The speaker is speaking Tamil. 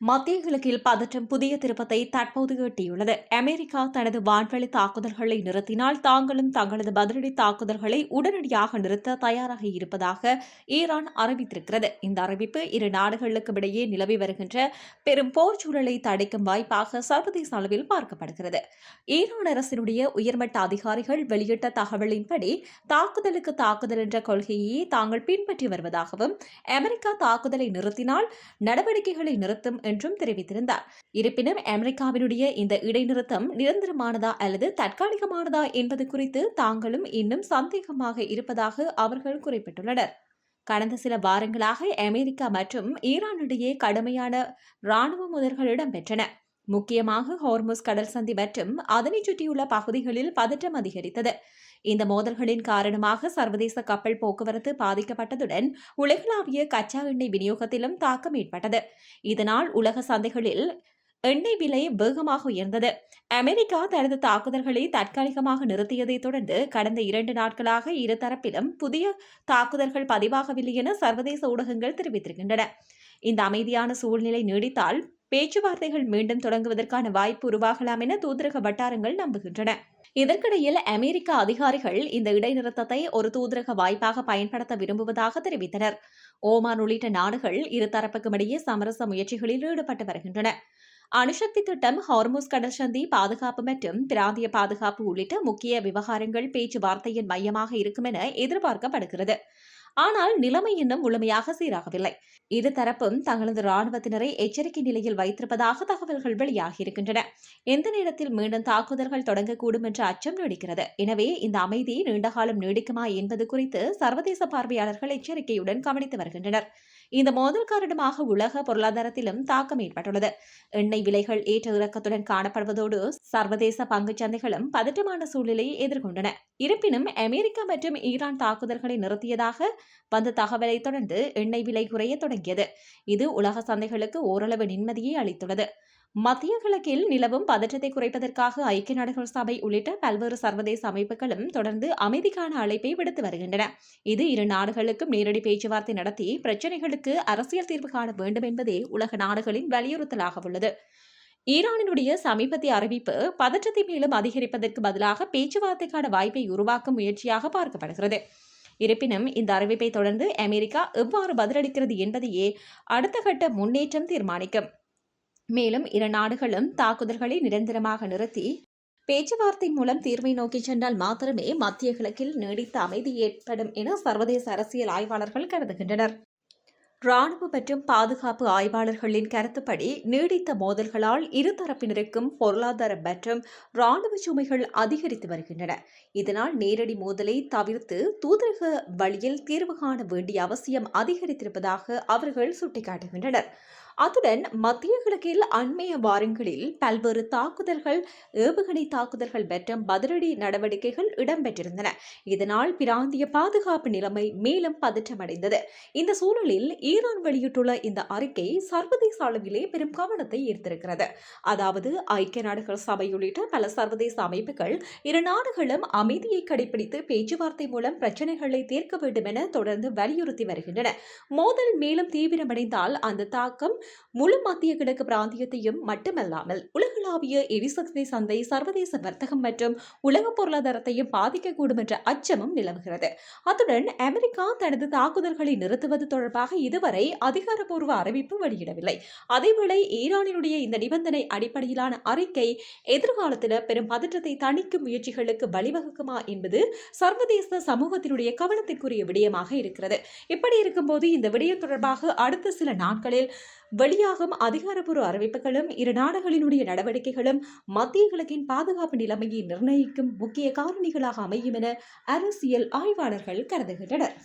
மத்திய கிழக்கில் பதற்றம் புதிய திருப்பத்தை தற்போது எட்டியுள்ளது. அமெரிக்கா தனது வான்வெளி தாக்குதல்களை நிறுத்தினால் தாங்களும் தங்களது பதிலடி தாக்குதல்களை உடனடியாக நிறுத்த தயாராக இருப்பதாக ஈரான் அறிவித்திருக்கிறது. இந்த அறிவிப்பு இரு நாடுகளுக்கும் இடையே நிலவி வருகின்ற பெரும் போர் சூழலை தடைக்கும் வாய்ப்பாக சர்வதேச அளவில் பார்க்கப்படுகிறது. ஈரான் அரசினுடைய உயர்மட்ட அதிகாரிகள் வெளியிட்ட தகவலின்படி தாக்குதலுக்கு தாக்குதல் என்ற கொள்கையை தாங்கள் பின்பற்றி வருவதாகவும் அமெரிக்கா தாக்குதலை நிறுத்தினால் நடவடிக்கைகளை நிறுத்தும் என்றும் தெரிவித்திருந்தார். இருப்பினும் அமெரிக்காவினுடைய இந்த இடைநிறுத்தம் நிரந்தரமானதா அல்லது தற்காலிகமானதா என்பது குறித்து தாங்களும் இன்னும் சந்தேகமாக இருப்பதாக அவர்கள் குறிப்பிட்டுள்ளனர். கடந்த சில வாரங்களாக அமெரிக்கா மற்றும் ஈரானிடையே கடுமையான ராணுவ மோதல்கள் இடம்பெற்றன. முக்கியமாக ஹோர்முஸ் கடல் சந்தி மற்றும் அதனை சுற்றியுள்ள பகுதிகளில் பதற்றம் அதிகரித்தது. இந்த மோதல்களின் காரணமாக சர்வதேச கப்பல் போக்குவரத்து பாதிக்கப்பட்டதுடன் உலகளாவிய கச்சா எண்ணெய் விநியோகத்திலும் தாக்கம் ஏற்பட்டது. இதனால் உலக சந்தைகளில் எண்ணெய் விலை வேகமாக உயர்ந்தது. அமெரிக்கா தனது தாக்குதல்களை தற்காலிகமாக நிறுத்தியதை தொடர்ந்து கடந்த 2 நாட்களாக இருதரப்பிலும் புதிய தாக்குதல்கள் பதிவாகவில்லை என சர்வதேச ஊடகங்கள் தெரிவித்திருக்கின்றன. இந்த அமைதியான சூழ்நிலை நீடித்தால் பேச்சுவார்த்தைகள் மீண்டும் தொடங்குவதற்கான வாய்ப்பு உருவாகலாம் என தூதரக வட்டாரங்கள் நம்புகின்றன. இதற்கிடையில் அமெரிக்க அதிகாரிகள் இந்த இடைநிறுத்தத்தை ஒரு தூதரக வாய்ப்பாக பயன்படுத்த விரும்புவதாக தெரிவித்தனர். ஓமான் உள்ளிட்ட நாடுகள் இருதரப்புக்கும் இடையே சமரச முயற்சிகளில் ஈடுபட்டு வருகின்றன. அணுசக்தி திட்டம், ஹார்முஸ் கடல் சந்தி பாதுகாப்பு மற்றும் பிராந்திய பாதுகாப்பு உள்ளிட்ட முக்கிய விவகாரங்கள் பேச்சுவார்த்தையின் மையமாக இருக்கும் என எதிர்பார்க்கப்படுகிறது. ஆனால் நிலைமை இன்னும் முழுமையாக சீராகவில்லை. இருதரப்பும் தங்களது ராணுவத்தினரை எச்சரிக்கை நிலையில் வைத்திருப்பதாக தகவல்கள் வெளியாகியிருக்கின்றன. எந்த நேரத்தில் மீண்டும் தாக்குதல்கள் தொடங்கக்கூடும் என்ற அச்சம் நீடிக்கிறது. எனவே இந்த அமைதி நீண்டகாலம் நீடிக்குமா என்பது குறித்து சர்வதேச பார்வையாளர்கள் எச்சரிக்கையுடன் கவனித்து வருகின்றனர். இந்த மோதல் காரணமாக உலக பொருளாதாரத்திலும் தாக்கம் ஏற்பட்டுள்ளது. எண்ணெய் விலைகள் ஏற்ற இறக்கத்துடன் காணப்படுவதோடு சர்வதேச பங்குச் சந்தைகளும் பதற்றமான சூழ்நிலையை எதிர்கொண்டன. இருப்பினும் அமெரிக்கா மற்றும் ஈரான் தாக்குதல்களை நிறுத்தியதாக வந்த தகவலை தொடர்ந்து எண்ணெய் விலை குறைய தொடங்கியது. இது உலக சந்தைகளுக்கு ஓரளவு நிம்மதியை அளித்துள்ளது. மத்திய கிழக்கில் நிலவும் பதற்றத்தை குறைப்பதற்காக ஐக்கிய நாடுகள் சபை உள்ளிட்ட பல்வேறு சர்வதேச அமைப்புகளும் தொடர்ந்து அமைதிக்கான அழைப்பை விடுத்து வருகின்றன. இது இரு நாடுகளுக்கும் நேரடி பேச்சுவார்த்தை நடத்தி பிரச்சினைகளுக்கு அரசியல் தீர்வு காண வேண்டும் என்பதே உலக நாடுகளின் வலியுறுத்தலாக உள்ளது. ஈரானினுடைய சமீபத்திய அறிவிப்பு பதற்றத்தை மேலும் அதிகரிப்பதற்கு பதிலாக பேச்சுவார்த்தைக்கான வாய்ப்பை உருவாக்கும் முயற்சியாக பார்க்கப்படுகிறது. இருப்பினும் இந்த அறிவிப்பை தொடர்ந்து அமெரிக்கா எவ்வாறு பதிலளிக்கிறது என்பதையே அடுத்த கட்ட முன்னேற்றம் தீர்மானிக்கும். மேலும் இரு நாடுகளும் தாக்குதல்களை நிரந்தரமாக நிறுத்தி பேச்சுவார்த்தை மூலம் தீர்வை நோக்கி சென்றால் மாத்திரமே மத்திய கிழக்கில் நீடித்த அமைதி ஏற்படும் என சர்வதேச அரசியல் ஆய்வாளர்கள் கருதுகின்றனர். ராணுவ மற்றும் பாதுகாப்பு ஆய்வாளர்களின் கருத்துப்படி நீடித்த மோதல்களால் இருதரப்பினருக்கும் பொருளாதார மற்றும் ராணுவ சுமைகள் அதிகரித்து வருகின்றன. இதனால் நேரடி மோதலை தவிர்த்து தூதரக வழியில் தீர்வு காண வேண்டிய அவசியம் அதிகரித்திருப்பதாக அவர்கள் சுட்டிக்காட்டுகின்றனர். அத்துடன் மத்திய கிழக்கில் அண்மைய வாரங்களில் பல்வேறு தாக்குதல்கள், ஏவுகணை தாக்குதல்கள் மற்றும் பதிலடி நடவடிக்கைகள் இடம்பெற்றிருந்தன. இதனால் பிராந்திய பாதுகாப்பு நிலைமை மேலும் பதற்றமடைந்தது. இந்த சூழலில் ஈரான் வெளியிட்டுள்ள இந்த அறிக்கை சர்வதேச அளவிலே பெரும் கவனத்தை ஈர்த்திருக்கிறது. அதாவது ஐக்கிய நாடுகள் சபை உள்ளிட்ட பல சர்வதேச அமைப்புகள் இரு நாடுகளும் அமைதியை கடைபிடித்து பேச்சுவார்த்தை மூலம் பிரச்சினைகளை தீர்க்க வேண்டும் என தொடர்ந்து வலியுறுத்தி வருகின்றன. மோதல் மேலும் தீவிரமடைந்தால் அந்த தாக்கம் முழு மத்திய கிழக்கு பிராந்தியத்தையும் மட்டுமல்லாமல் உலகளாவிய எரிசக்தி சந்தை, சர்வதேச வர்த்தகம் மற்றும் உலக பொருளாதாரத்தையும் பாதிக்கக்கூடும் என்ற அச்சமும் நிலவுகிறது. அத்துடன் அமெரிக்கா தனது தாக்குதல்களை நிறுத்துவது தொடர்பாக இதுவரை அதிகாரப்பூர்வ அறிவிப்பு வெளியிடவில்லை. அதேவேளை ஈரானினுடைய இந்த நிபந்தனை அடிப்படையிலான அறிக்கை எதிர்காலத்தில் பெரும் பதற்றத்தை தணிக்கும் முயற்சிகளுக்கு வழிவகுக்குமா என்பது சர்வதேச சமூகத்தினுடைய கவனத்திற்குரிய விடயமாக இருக்கிறது. இப்படி இருக்கும்போது இந்த விடயம் தொடர்பாக அடுத்த சில நாட்களில் வெளியாகும் அதிகாரப்பூர்வ அறிவிப்புகளும் இரு நாடுகளினுடைய நடவடிக்கைகளும் மத்திய கிழக்கின் பாதுகாப்பு நிலைமையை நிர்ணயிக்கும் முக்கிய காரணிகளாக அமையும் என அரசியல் ஆய்வாளர்கள் கருதுகின்றனர்.